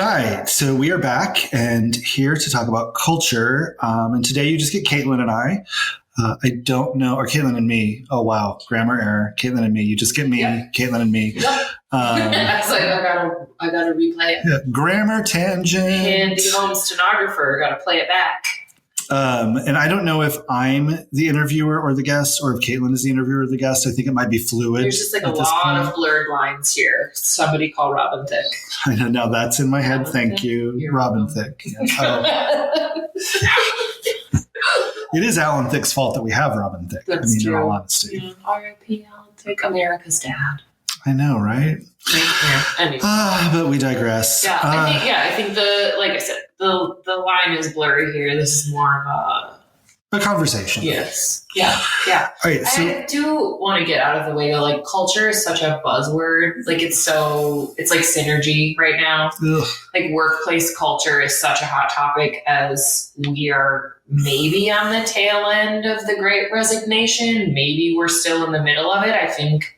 right. So we are back and here to talk about culture. And today you just get Catelin and I. I don't know, or Catelin and me. Oh, wow. Grammar error. Catelin and me. You just get me, Catelin and me. Yep. I gotta replay it. Yeah, grammar tangent. Handy home stenographer. Gotta play it back. And I don't know if I'm the interviewer or the guest, or if Catelin is the interviewer or the guest. I think it might be fluid. There's just like a lot of blurred lines here. Somebody call Robin Thicke. I know. Now that's in my head. Robin Thank Thicke? you, You're Robin welcome. Thicke. Yes. It is Alan Thicke's fault that we have Robin Thicke. That's true. In all honesty. Yeah. R.I.P. Alan Thicke, America's dad. I know, right? Yeah. Anyway. But we digress. Yeah, I think like I said, the line is blurry here. This is more of a conversation. Yes. Yeah. Yeah. All right. So, I do want to get out of the way though. Like culture is such a buzzword. Like it's like synergy right now. Ugh. Like workplace culture is such a hot topic as we are maybe on the tail end of the Great Resignation. Maybe we're still in the middle of it. I think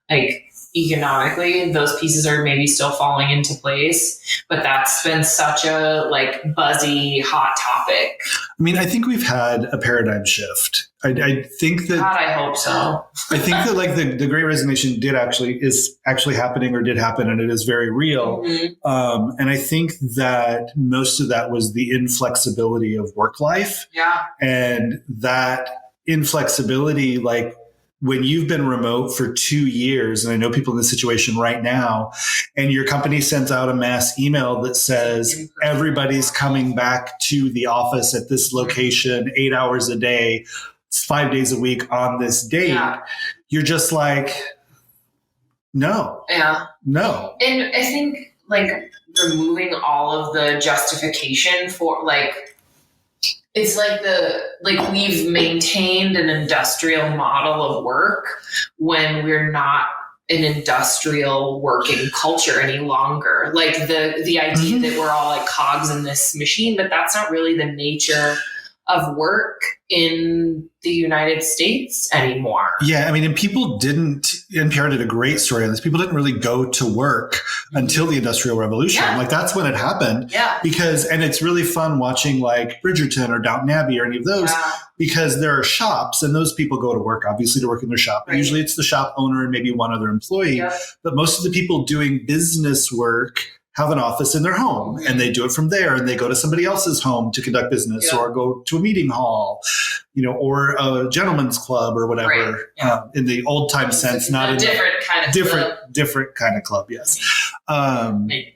like economically, those pieces are maybe still falling into place, but that's been such a like buzzy, hot topic. I mean, I think we've had a paradigm shift. I think that. God, I hope so. I think that like the Great Resignation is actually happening or did happen, and it is very real. Mm-hmm. And I think that most of that was the inflexibility of work life. Yeah. And that inflexibility, like, when you've been remote for 2 years, and I know people in this situation right now, and your company sends out a mass email that says everybody's coming back to the office at this location 8 hours a day, 5 days a week on this date, you're just like, no. Yeah. No. And I think like removing all of the justification for like, it's like we've maintained an industrial model of work when we're not an industrial working culture any longer. Like the idea that we're all like cogs in this machine, but that's not really the nature of work in the United States anymore. Yeah, I mean, and people didn't, NPR did a great story on this. People didn't really go to work until the Industrial Revolution. Yeah. Like that's when it happened. Yeah. And it's really fun watching like Bridgerton or Downton Abbey or any of those because there are shops and those people go to work, obviously to work in their shop. Right. Usually it's the shop owner and maybe one other employee. Yeah. But most of the people doing business work have an office in their home and they do it from there and they go to somebody else's home to conduct business or go to a meeting hall, or a gentleman's club or whatever, in the old time sense, not in different kind of different kind of club. Yes. I mean,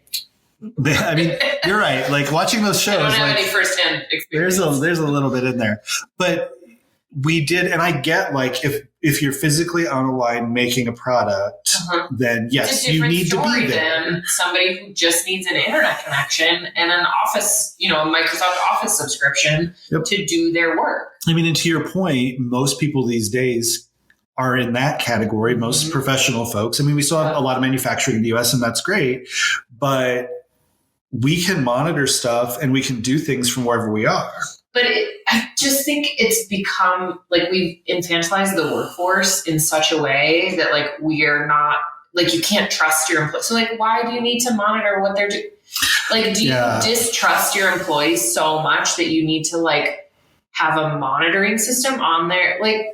you're right. Like watching those shows, I don't have like, any firsthand experience. There's a little bit in there, but we did. And I get like, if you're physically on a line making a product, then yes, you need to be there. Than somebody who just needs an internet connection and an office, a Microsoft Office subscription to do their work. I mean, and to your point, most people these days are in that category, most professional folks. I mean, we still have a lot of manufacturing in the US and that's great, but we can monitor stuff and we can do things from wherever we are. But I just think it's become like we've infantilized the workforce in such a way that like we are not like you can't trust your employees. So like, why do you need to monitor what they're doing? Like, do you distrust your employees so much that you need to like have a monitoring system on there? Like,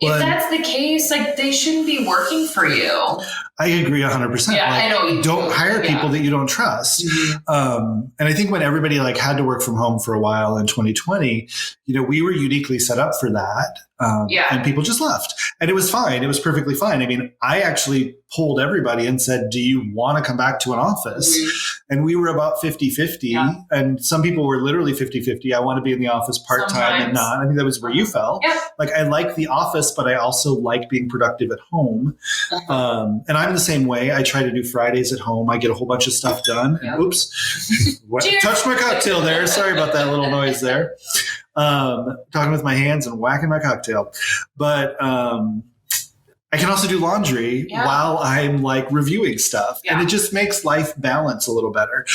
if that's the case, like they shouldn't be working for you. I agree 100%. Yeah, like, I know. You don't hire people that you don't trust. And I think when everybody like had to work from home for a while in 2020, we were uniquely set up for that. And people just left and it was fine. It was perfectly fine. I mean, I actually polled everybody and said, do you want to come back to an office? And we were about 50-50 and some people were literally 50-50. I want to be in the office part-time and not. I think that was where you fell. Yeah. Like I like the office, but I also like being productive at home. And I'm the same way. I try to do Fridays at home. I get a whole bunch of stuff done. And oops, touched my cocktail there. Sorry about that little noise there. Talking with my hands and whacking my cocktail. But I I can also do laundry while I'm like reviewing stuff. And it just makes life balance a little better.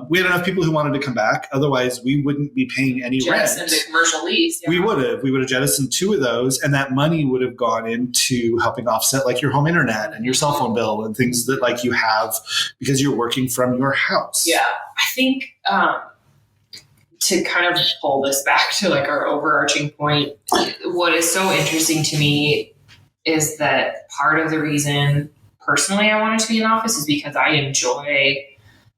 We had enough people who wanted to come back. Otherwise, we wouldn't be paying any rent. The commercial lease. We would have jettisoned 2 of those. And that money would have gone into helping offset like your home internet and your cell phone bill and things that like you have because you're working from your house. Yeah. I think to kind of pull this back to like our overarching point, what is so interesting to me is that part of the reason personally I wanted to be in office is because I enjoy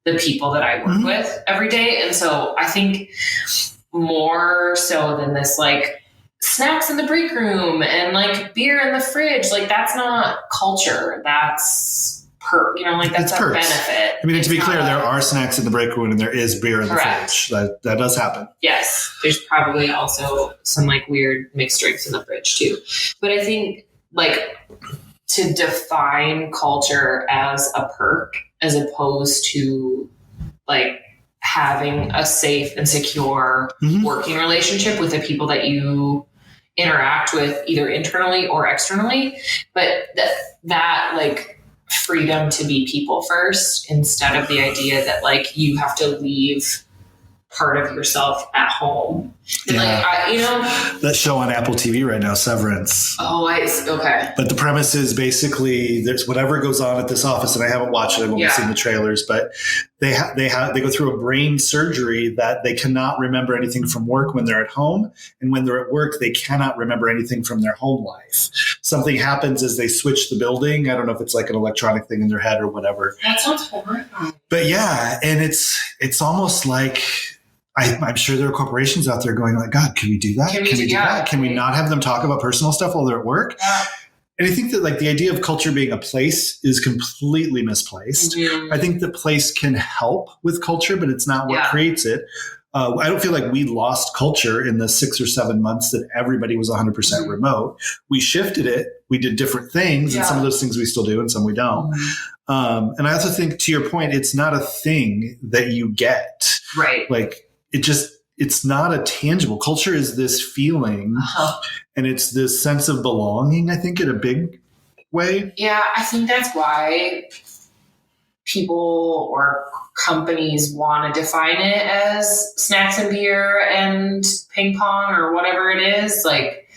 the people that I work with every day. And so I think more so than this, like snacks in the break room and like beer in the fridge, like that's not culture. That's that's a benefit. I mean, to be clear, there are snacks in the break room and there is beer in the fridge. That does happen. Yes. There's probably also some like weird mixed drinks in the fridge too. But I think like to define culture as a perk as opposed to like having a safe and secure working relationship with the people that you interact with either internally or externally. But that like freedom to be people first instead of the idea that like you have to leave part of yourself at home. And that show on Apple TV right now, Severance. Oh, okay. But the premise is basically there's whatever goes on at this office, and I haven't watched it. I've only seen the trailers, but they go through a brain surgery that they cannot remember anything from work when they're at home, and when they're at work, they cannot remember anything from their home life. Something happens as they switch the building. I don't know if it's like an electronic thing in their head or whatever. That sounds horrifying. But yeah, and it's almost like. I'm sure there are corporations out there going like, God, can we do that? Can we do that? Can we not have them talk about personal stuff while they're at work? Yeah. And I think that like the idea of culture being a place is completely misplaced. I think the place can help with culture, but it's not what creates it. I don't feel like we lost culture in the 6 or 7 months that everybody was 100% remote. We shifted it. We did different things, and some of those things we still do and some we don't. And I also think, to your point, it's not a thing that you get. Right. Like, it's not a tangible. Culture is this feeling and it's this sense of belonging, I think, in a big way. Yeah, I think that's why people or companies want to define it as snacks and beer and ping pong or whatever it is, like,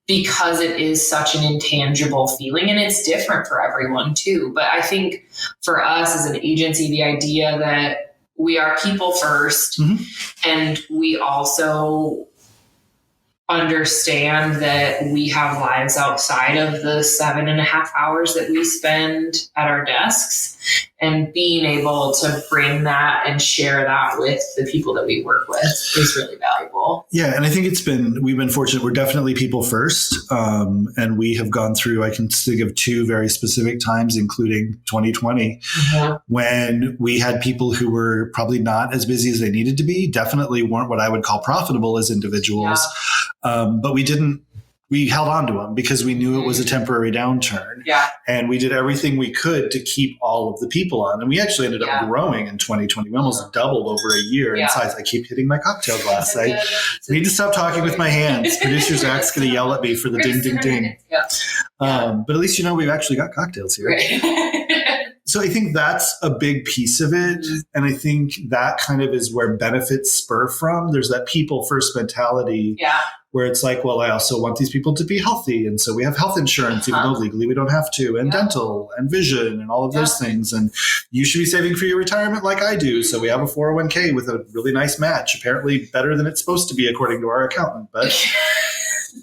because it is such an intangible feeling and it's different for everyone too. But I think for us as an agency, the idea that we are people first, and we also understand that we have lives outside of the 7.5 hours that we spend at our desks, and being able to bring that and share that with the people that we work with is really valuable. Yeah. And I think we've been fortunate. We're definitely people first. And we have gone through, I can think of 2 very specific times, including 2020, when we had people who were probably not as busy as they needed to be, definitely weren't what I would call profitable as individuals. But we held on to them because we knew it was a temporary downturn. Yeah. And we did everything we could to keep all of the people on. And we actually ended up growing in 2020. We almost doubled over a year in size. I keep hitting my cocktail glass. I need to stop talking with my hands. Producer Zach's going to yell at me for the ding, ding, ding. Yeah. But at least we've actually got cocktails here. Right. So I think that's a big piece of it. And I think that kind of is where benefits spur from. There's that people first mentality where it's like, well, I also want these people to be healthy. And so we have health insurance, even though legally we don't have to, and dental and vision and all of those things. And you should be saving for your retirement like I do. So we have a 401k with a really nice match, apparently better than it's supposed to be, according to our accountant. But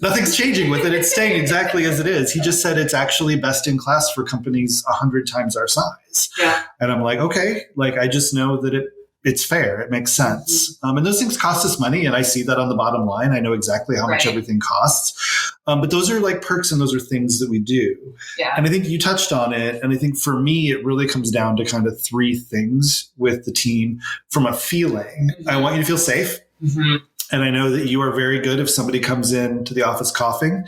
nothing's changing with it. It's staying exactly as it is. He just said it's actually best in class for companies 100 times our size. Yeah. And I'm like, okay, like I just know that it's fair. It makes sense. And those things cost us money. And I see that on the bottom line. I know exactly how much everything costs. But those are like perks and those are things that we do. Yeah. And I think you touched on it. And I think for me, it really comes down to kind of 3 things with the team from a feeling. I want you to feel safe. And I know that you are very good if somebody comes in to the office coughing,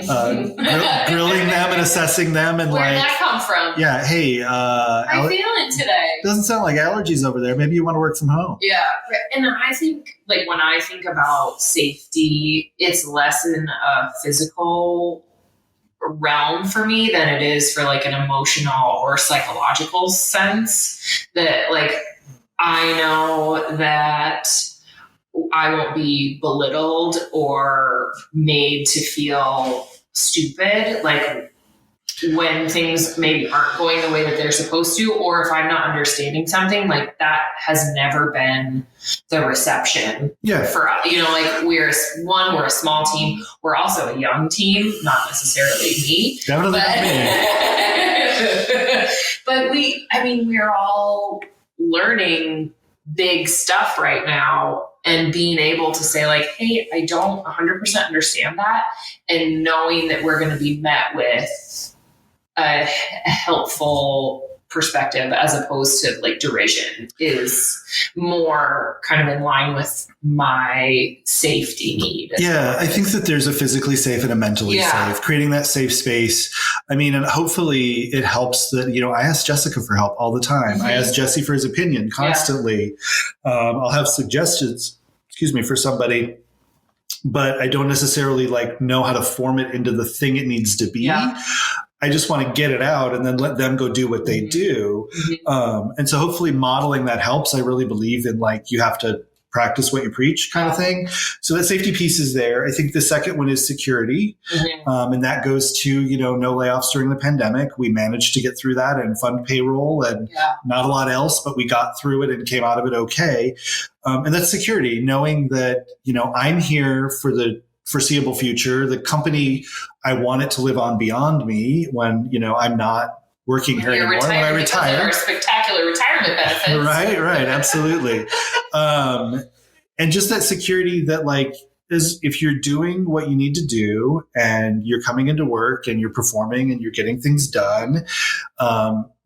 grilling them and assessing them. And where did that come from? Yeah. Hey, how are you feeling today? Doesn't sound like allergies over there. Maybe you want to work from home. Yeah. And I think like when I think about safety, it's less in a physical realm for me than it is for like an emotional or psychological sense. That like, I know that I won't be belittled or made to feel stupid, like when things maybe aren't going the way that they're supposed to, or if I'm not understanding something, like that has never been the reception for us. You know, like we're a small team. We're also a young team, not necessarily me. But we're all learning big stuff right now, and being able to say like, hey, I don't 100% understand that. And knowing that we're going to be met with a helpful perspective as opposed to like derision is more kind of in line with my safety need. Yeah, I think that there's a physically safe and a mentally safe, creating that safe space. I mean, and hopefully it helps that, you know, I ask Jessica for help all the time. I ask Jesse for his opinion constantly. I'll have suggestions, for somebody, but I don't necessarily like know how to form it into the thing it needs to be. Yeah. I just want to get it out and then let them go do what they do. And so hopefully modeling that helps. I really believe in like, you have to practice what you preach kind of thing. So that safety piece is there. I think the second one is security. And that goes to, you know, no layoffs during the pandemic. We managed to get through that and fund payroll and not a lot else, but we got through it and came out of it okay. And that's security, knowing that, you know, I'm here for the foreseeable future. The company, I want it to live on beyond me when, you know, I'm not working here anymore. When I retire. There are spectacular retirement benefits. Right. Absolutely. And just that security that like, is if you're doing what you need to do and you're coming into work and you're performing and you're getting things done,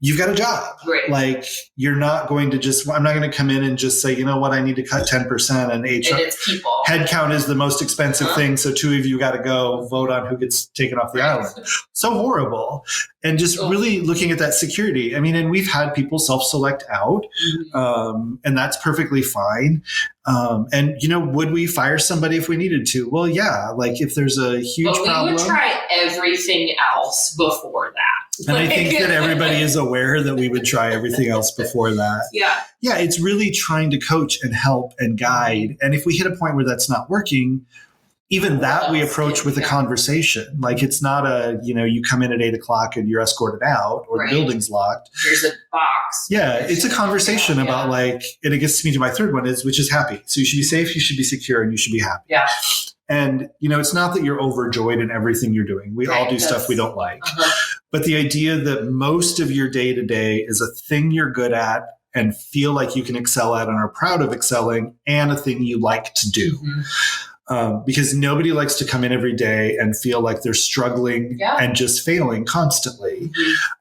you've got a job. Right. Like you're not going to I'm not going to come in and just say, you know what, I need to cut 10% and HR. And it's people. Headcount is the most expensive thing. So 2 of you got to go vote on who gets taken off the island. So horrible. And just really looking at that security. I mean, and we've had people self-select out, and that's perfectly fine. And, you know, would we fire somebody if we needed to? Well, yeah. Like if there's a huge problem. We would try everything else before that. And I think that everybody is aware that we would try everything else before that. Yeah, it's really trying to coach and help and guide. And if we hit a point where that's not working, even that we approach with a conversation. Like it's not a, you know, you come in at 8:00 and you're escorted out or the building's locked. There's a box. Yeah, it's a conversation about like, and it gets me to my third one which is happy. So you should be safe, you should be secure, and you should be happy. Yeah. And, you know, it's not that you're overjoyed in everything you're doing. We all do stuff we don't like. But the idea that most of your day-to-day is a thing you're good at and feel like you can excel at and are proud of excelling, and a thing you like to do. Because nobody likes to come in every day and feel like they're struggling and just failing constantly.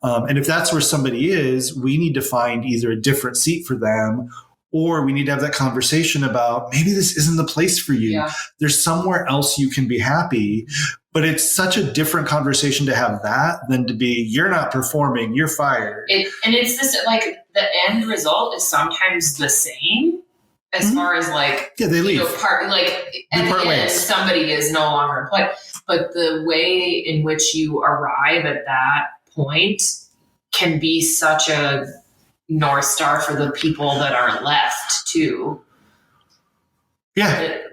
And if that's where somebody is, we need to find either a different seat for them, or we need to have that conversation about maybe this isn't the place for you. There's somewhere else you can be happy. But it's such a different conversation to have that than to be, you're not performing, you're fired. And it's this, like, the end result is sometimes the same as far as, like, they leave. You know, at the end, somebody is no longer employed. But the way in which you arrive at that point can be such a North Star for the people that are left, too.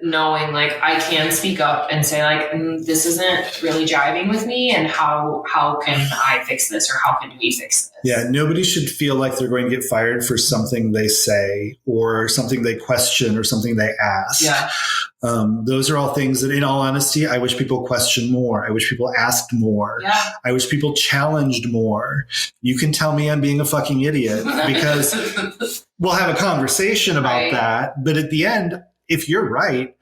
Knowing like I can speak up and say like, this isn't really jiving with me, and how can I fix this, or how can we fix this? Yeah, nobody should feel like they're going to get fired for something they say or something they question or something they ask. Those are all things that, in all honesty, I wish people questioned more. I wish people asked more. I wish people challenged more. You can tell me I'm being a fucking idiot because we'll have a conversation about that. But at the end, if you're right,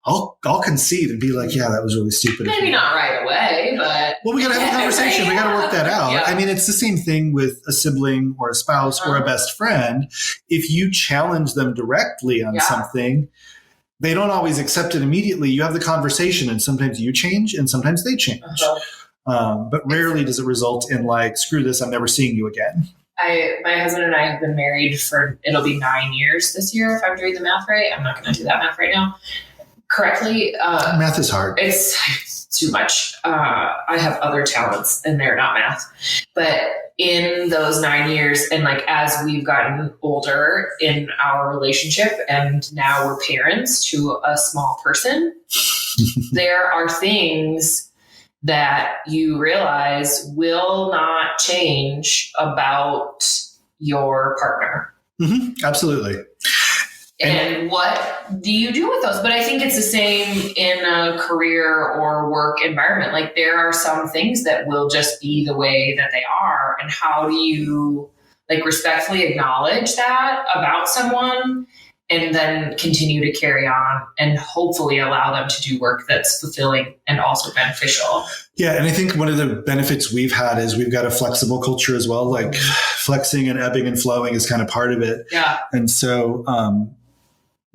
I'll concede and be like, yeah, that was really stupid. Maybe not right away, but... Well, we got to have a conversation. We got to work that out. I mean, it's the same thing with a sibling or a spouse or a best friend. If you challenge them directly on something, they don't always accept it immediately. You have the conversation, and sometimes you change and sometimes they change. But rarely does it result in like, screw this, I'm never seeing you again. My husband and I have been married for, it'll be 9 years this year if I'm doing the math right. I'm not going to do that math right now. correctly, math is hard. It's too much. I have other talents and they're not math. But in those 9 years, and like as we've gotten older in our relationship, and now we're parents to a small person, there are things that you realize will not change about your partner. Mm-hmm. Absolutely. And what do you do with those? But I think it's the same in a career or work environment. Like there are some things that will just be the way that they are. And how do you like respectfully acknowledge that about someone and then continue to carry on and hopefully allow them to do work that's fulfilling and also beneficial? Yeah. And I think one of the benefits we've had is we've got a flexible culture as well. Like flexing and ebbing and flowing is kind of part of it. Yeah. And so,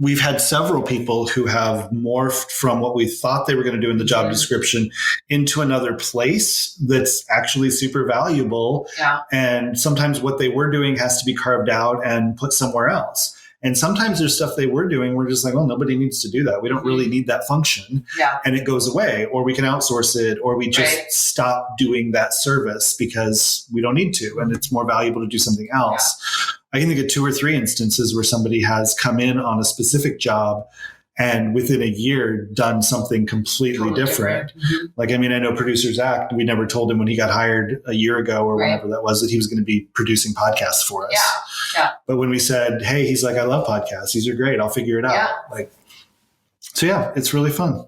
we've had several people who have morphed from what we thought they were going to do in the job description into another place that's actually super valuable. Yeah. And sometimes what they were doing has to be carved out and put somewhere else. And sometimes there's stuff they were doing. We're just like, well, nobody needs to do that. We don't really need that function. Yeah. And it goes away, or we can outsource it, or we just stop doing that service because we don't need to. And it's more valuable to do something else. Yeah. I can think of 2 or 3 instances where somebody has come in on a specific job and within a year done something completely different. Mm-hmm. Like, I mean, I know Producer Zach, we never told him when he got hired a year ago or whenever that was, that he was going to be producing podcasts for us. Yeah. Yeah. But when we said, hey, he's like, I love podcasts. These are great. I'll figure it out. Yeah. Like, so yeah, it's really fun.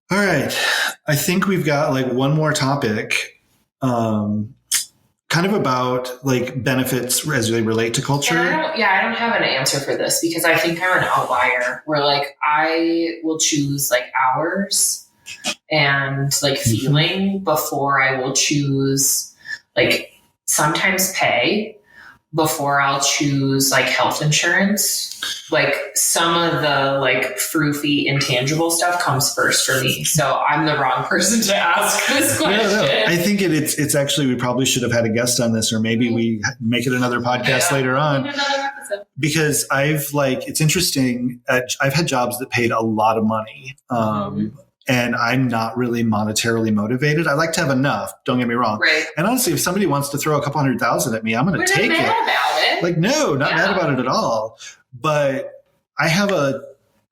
All right. I think we've got like one more topic. Kind of about like benefits as they relate to culture. I don't have an answer for this because I think I'm an outlier where like I will choose like hours and like feeling before I will choose like sometimes pay before I'll choose like health insurance. Like some of the like froofy intangible stuff comes first for me. So I'm the wrong person to ask this question. No. I think it's actually, we probably should have had a guest on this, or maybe we make it another podcast later on. Because it's interesting. I've had jobs that paid a lot of money. And I'm not really monetarily motivated. I like to have enough. Don't get me wrong. Right. And honestly, if somebody wants to throw a couple $100,000 at me, I'm going to take it. Mad about it. Like, no, not mad about it at all. But I have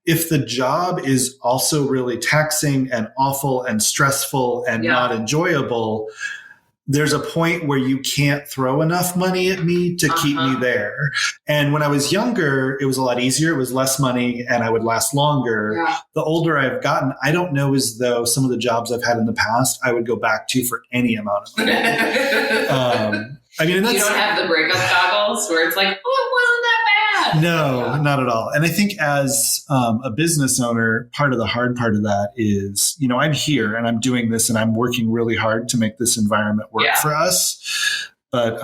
if the job is also really taxing and awful and stressful and not enjoyable, there's a point where you can't throw enough money at me to keep me there. And when I was younger, it was a lot easier. It was less money and I would last longer. Yeah. The older I've gotten, I don't know as though some of the jobs I've had in the past, I would go back to for any amount of money. I mean, you don't have the breakup goggles where it's like, oh, it wasn't that bad. No, not at all. And I think as a business owner, part of the hard part of that is, I'm here and I'm doing this and I'm working really hard to make this environment work for us. But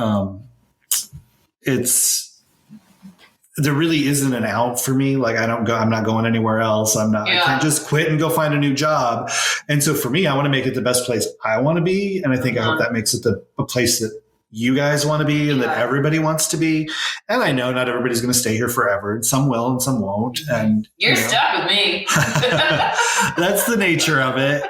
there really isn't an out for me. Like I'm not going anywhere else. I can't just quit and go find a new job. And so for me, I want to make it the best place I want to be. And I think I hope that makes it a place that you guys want to be and that everybody wants to be. And I know not everybody's going to stay here forever. Some will and some won't. And you're stuck with me. That's the nature of it.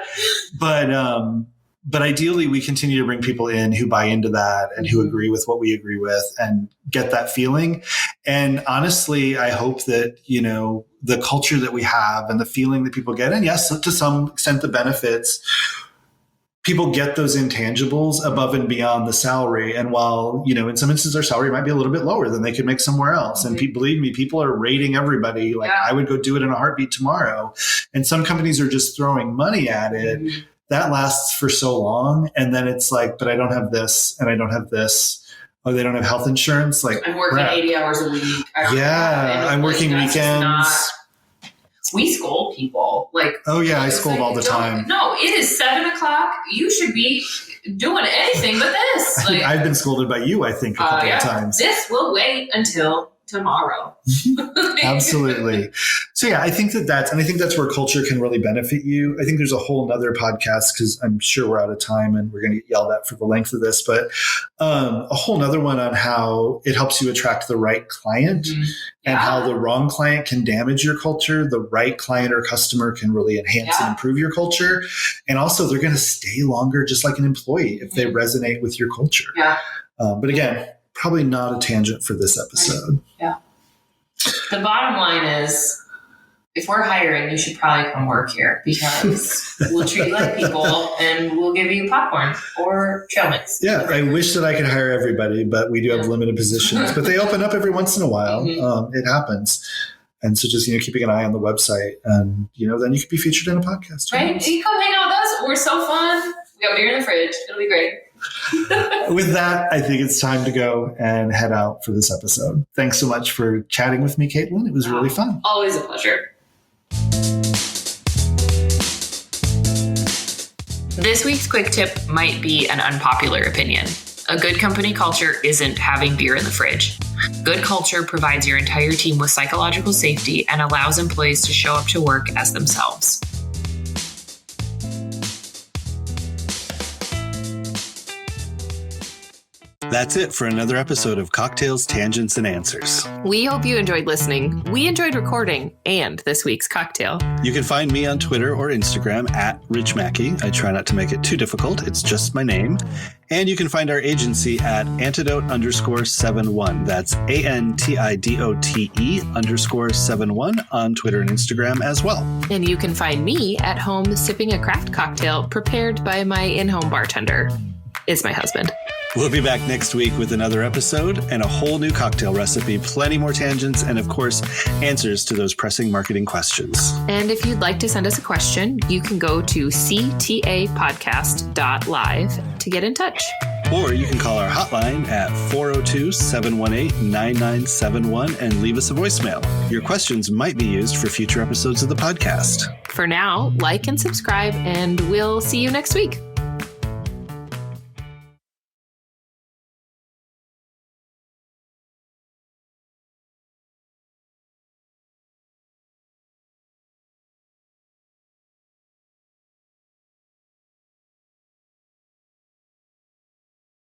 But ideally we continue to bring people in who buy into that and who agree with what we agree with and get that feeling. And honestly, I hope that, the culture that we have and the feeling that people get, and yes, to some extent the benefits, people get those intangibles above and beyond the salary. And while, in some instances our salary might be a little bit lower than they could make somewhere else. And believe me, people are rating everybody. Like I would go do it in a heartbeat tomorrow. And some companies are just throwing money at it. Mm-hmm. That lasts for so long. And then it's like, but I don't have this and I don't have this. Oh, they don't have health insurance. Like I'm working 80 hours a week. I'm working weekends. We scold people. I scold all the time. No, it is 7:00. You should be doing anything but this. I've been scolded by you, I think, a couple of times. This will wait until tomorrow. Absolutely. So yeah, I think that's where culture can really benefit you. I think there's a whole nother podcast, because I'm sure we're out of time and we're going to get yelled at for the length of this, but a whole nother one on how it helps you attract the right client and how the wrong client can damage your culture. The right client or customer can really enhance and improve your culture. And also they're going to stay longer, just like an employee, if they resonate with your culture. Yeah. But again, probably not a tangent for this episode. Yeah. The bottom line is, if we're hiring, you should probably come work here, because we'll treat you like people and we'll give you popcorn or trail mix. Yeah, I wish that I could hire everybody, but we do have limited positions. But they open up every once in a while. It happens. And so just, keeping an eye on the website, and, then you could be featured in a podcast. Right? You come hang out with us. We're so fun. We got beer in the fridge. It'll be great. With that, I think it's time to go and head out for this episode. Thanks so much for chatting with me, Catelin. It was really fun. Always a pleasure. This week's quick tip might be an unpopular opinion. A good company culture isn't having beer in the fridge. Good culture provides your entire team with psychological safety and allows employees to show up to work as themselves. That's it for another episode of Cocktails, Tangents, and Answers. We hope you enjoyed listening. We enjoyed recording and this week's cocktail. You can find me on Twitter or Instagram at Rich Mackey. I try not to make it too difficult. It's just my name. And you can find our agency at Antidote_71. That's ANTIDOTE_71 on Twitter and Instagram as well. And you can find me at home sipping a craft cocktail prepared by my in-home bartender. It's my husband. We'll be back next week with another episode and a whole new cocktail recipe, plenty more tangents, and of course, answers to those pressing marketing questions. And if you'd like to send us a question, you can go to ctapodcast.live to get in touch. Or you can call our hotline at 402-718-9971 and leave us a voicemail. Your questions might be used for future episodes of the podcast. For now, like and subscribe, and we'll see you next week.